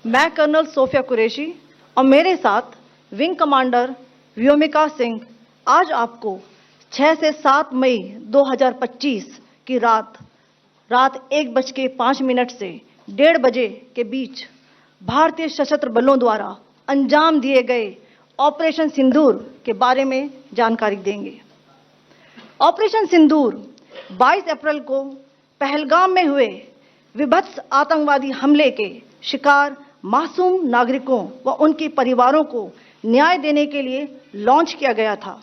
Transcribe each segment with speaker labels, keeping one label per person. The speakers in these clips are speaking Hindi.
Speaker 1: मैं कर्नल सोफिया कुरैशी और मेरे साथ विंग कमांडर व्योमिका सिंह आज आपको 6 से 7 मई 2025 की रात 1:05 से 1:30 बजे के बीच भारतीय सशस्त्र बलों द्वारा अंजाम दिए गए ऑपरेशन सिंदूर के बारे में जानकारी देंगे। ऑपरेशन सिंदूर 22 अप्रैल को पहलगाम में हुए विभत्स आतंकवादी हमले के शिकार मासूम नागरिकों व उनके परिवारों को न्याय देने के लिए लॉन्च किया गया था।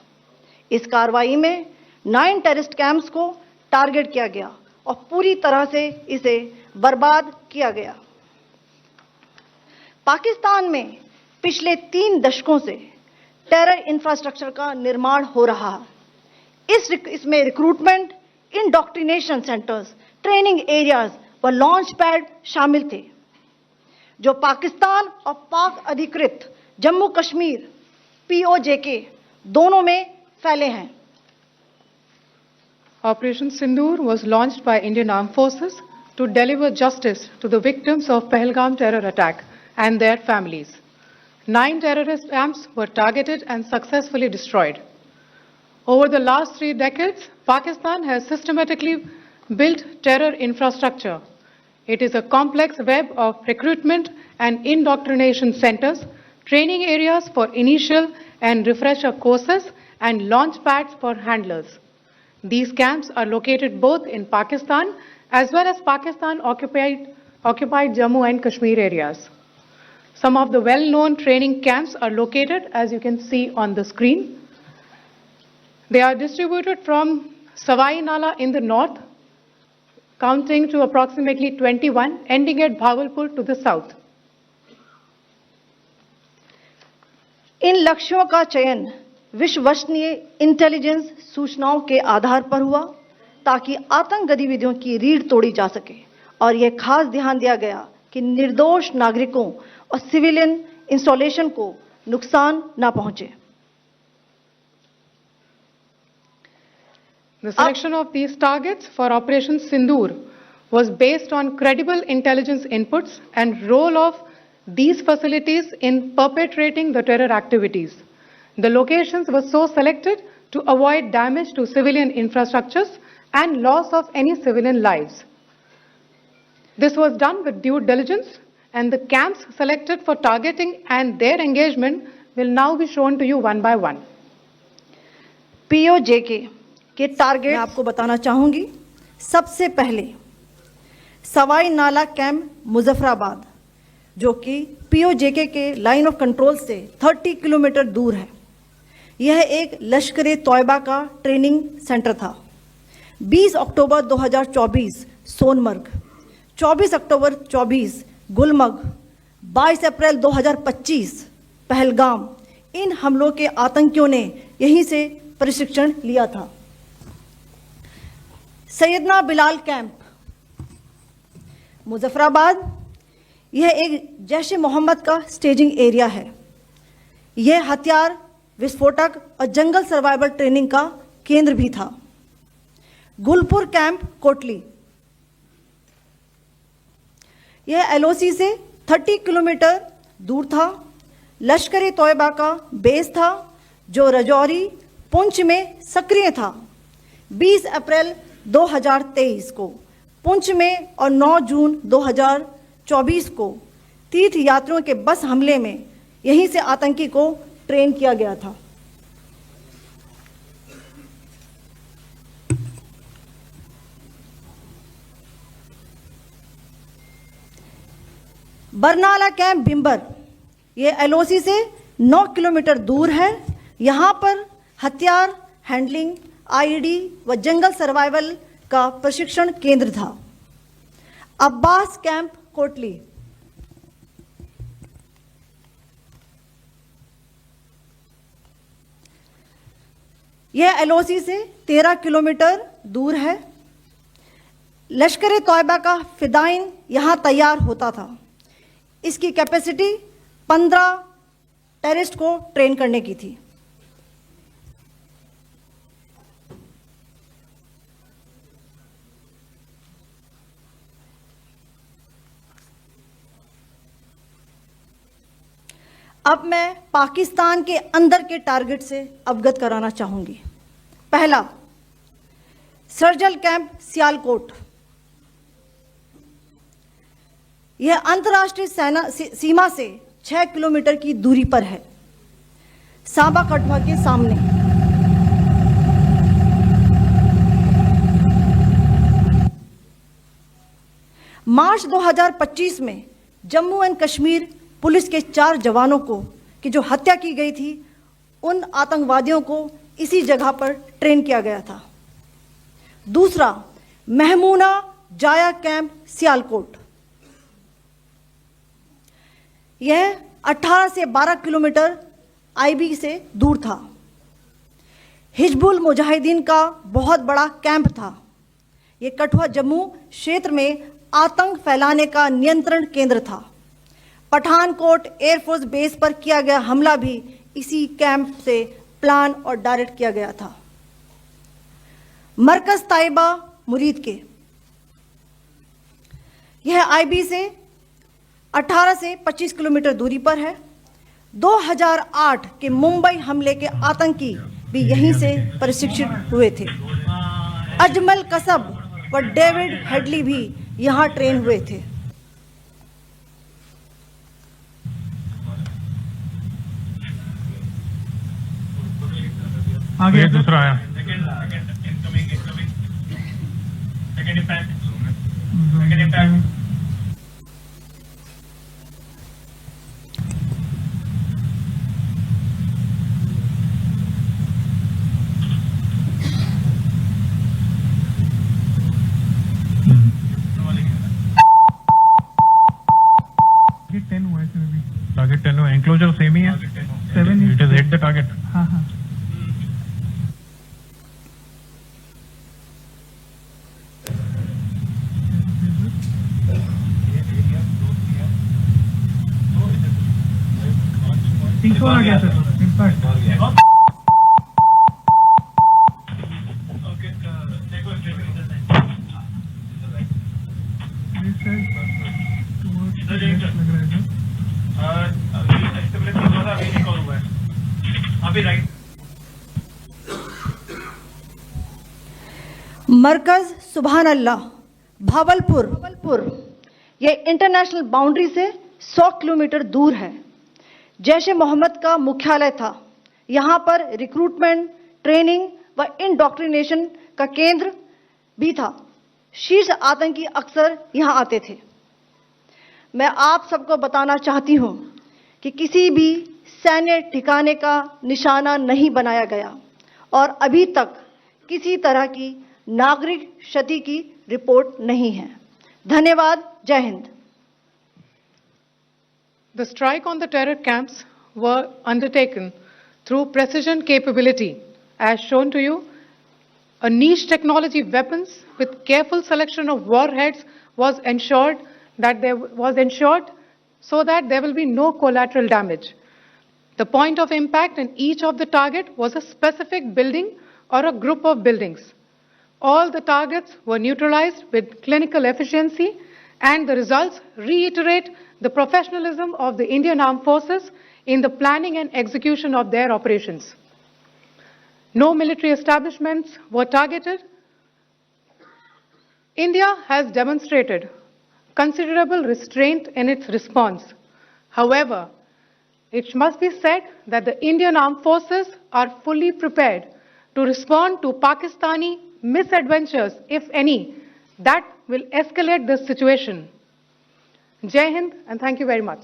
Speaker 1: इस कार्रवाई में 9 टेररिस्ट कैंप्स को टारगेट किया गया और पूरी तरह से इसे बर्बाद किया गया। पाकिस्तान में पिछले 3 दशकों से टेरर इंफ्रास्ट्रक्चर का निर्माण हो रहा है। इसमें recruitment, indoctrination centres, training areas व लॉन्च पैड शामिल थे, जो पाकिस्तान और पाक अधिकृत जम्मू कश्मीर POJK दोनों में फैले हैं।
Speaker 2: Operation Sindoor was launched by Indian Armed Forces to deliver justice to the victims of Pahalgam terror attack and their families. 9 terrorist camps were targeted and successfully destroyed. Over the last 3 decades, Pakistan has systematically built terror infrastructure. It is a complex web of recruitment and indoctrination centers, training areas for initial and refresher courses, and launch pads for handlers. These camps are located both in Pakistan as well as Pakistan-occupied Jammu and Kashmir areas. Some of the well-known training camps are located, as you can see on the screen. They are distributed from Savai Nala in the north, counting to approximately 21, ending at Bhavalpur to the south.
Speaker 1: इन लक्ष्यों का चयन विश्वसनीय इंटेलिजेंस सूचनाओं के आधार पर हुआ ताकि आतंक गतिविधियों की रीढ़ तोड़ी जा सके, और यह खास ध्यान दिया गया कि निर्दोष नागरिकों और सिविलियन इंस्टॉलेशन को नुकसान न पहुंचे।
Speaker 2: The selection of these targets for Operation Sindoor was based on credible intelligence inputs and role of these facilities in perpetrating the terror activities. The locations were so selected to avoid damage to civilian infrastructures and loss of any civilian lives. This was done with due diligence, and the camps selected for targeting and their engagement will now be shown to you one by one.
Speaker 1: POJK के टारगेट मैं आपको बताना चाहूंगी। सबसे पहले सवाई नाला कैंप मुजफ्फराबाद, जो कि POJK के लाइन ऑफ कंट्रोल से 30 किलोमीटर दूर है। यह एक लश्कर तौयबा का ट्रेनिंग सेंटर था। 20 अक्टूबर 2024 सोनमर्ग, 24 अक्टूबर 24 गुलमर्ग, 22 अप्रैल 2025 पहलगाम, इन हमलों के आतंकियों ने यहीं से प्रशिक्षण लिया था। सैयदना बिलाल कैंप मुजफ्फराबाद, यह एक जैश मोहम्मद का स्टेजिंग एरिया है। यह हथियार, विस्फोटक और जंगल सर्वाइवल ट्रेनिंग का केंद्र भी था। गुलपुर कैंप कोटली, यह LOC से 30 किलोमीटर दूर था। लश्कर तौयबा का बेस था, जो रजौरी, पुंछ में सक्रिय था। 20 अप्रैल 2023 को पुंछ में और 9 जून 2024 को तीर्थ यात्रियों के बस हमले में यहीं से आतंकी को ट्रेन किया गया था। बरनाला कैंप बिम्बर, यह LOC से 9 किलोमीटर दूर है। यहाँ पर हथियार, हैंडलिंग, IED व जंगल सर्वाइवल का प्रशिक्षण केंद्र था। अब्बास कैंप कोटली, यह LOC से 13 किलोमीटर दूर है। लश्कर तौयबा का फिदाइन यहाँ तैयार होता था। इसकी कैपेसिटी 15 टेररिस्ट को ट्रेन करने की थी। अब मैं पाकिस्तान के अंदर के टारगेट से अवगत कराना चाहूंगी। पहला, सर्जिकल कैंप सियालकोट। यह अंतर्राष्ट्रीय सीमा से 6 किलोमीटर की दूरी पर है, सांबा कठुआ के सामने। मार्च 2025 में जम्मू एंड कश्मीर पुलिस के 4 जवानों को की जो हत्या की गई थी, उन आतंकवादियों को इसी जगह पर ट्रेन किया गया था। दूसरा, महमूना जाया कैंप सियालकोट। यह 18 से 12 किलोमीटर आईबी से दूर था। हिजबुल मुजाहिदीन का बहुत बड़ा कैंप था। यह कठुआ जम्मू क्षेत्र में आतंक फैलाने का नियंत्रण केंद्र था। पठानकोट एयरफोर्स बेस पर किया गया हमला भी इसी कैंप से प्लान और डायरेक्ट किया गया था। मरकज ताइबा मुरीद के, यह आईबी से 18 से 25 किलोमीटर दूरी पर है। 2008 के मुंबई हमले के आतंकी भी यहीं से प्रशिक्षित हुए थे। अजमल कसब व डेविड हेडली भी यहां ट्रेन हुए थे।
Speaker 3: आगे दूसरा आया। टारगेट 10 हुआ, एंक्लोजर सेम ही है। 7 it is hit the target. हाँ हाँ। आ गया सर, इम्पैक्ट
Speaker 1: मरकज सुभान अल्लाह भावलपुर, यह इंटरनेशनल बाउंड्री से 100 किलोमीटर दूर है। जैश ए मोहम्मद का मुख्यालय था। यहाँ पर रिक्रूटमेंट, ट्रेनिंग व इंडॉक्ट्रिनेशन का केंद्र भी था। शीर्ष आतंकी अक्सर यहाँ आते थे। मैं आप सबको बताना चाहती हूँ कि किसी भी सैन्य ठिकाने का निशाना नहीं बनाया गया और अभी तक किसी तरह की नागरिक क्षति की रिपोर्ट नहीं है। धन्यवाद। जय Hind.
Speaker 2: The strike on the terror camps were undertaken through precision capability, as shown to you. A niche technology weapons with careful selection of warheads was ensured so that there will be no collateral damage. The point of impact in each of the target was a specific building or a group of buildings. All the targets were neutralized with clinical efficiency, and the results reiterate the professionalism of the Indian Armed Forces in the planning and execution of their operations. No military establishments were targeted. India has demonstrated considerable restraint in its response. However, it must be said that the Indian Armed Forces are fully prepared to respond to Pakistani misadventures, if any, that will escalate this situation. Jai Hind, and thank you very much.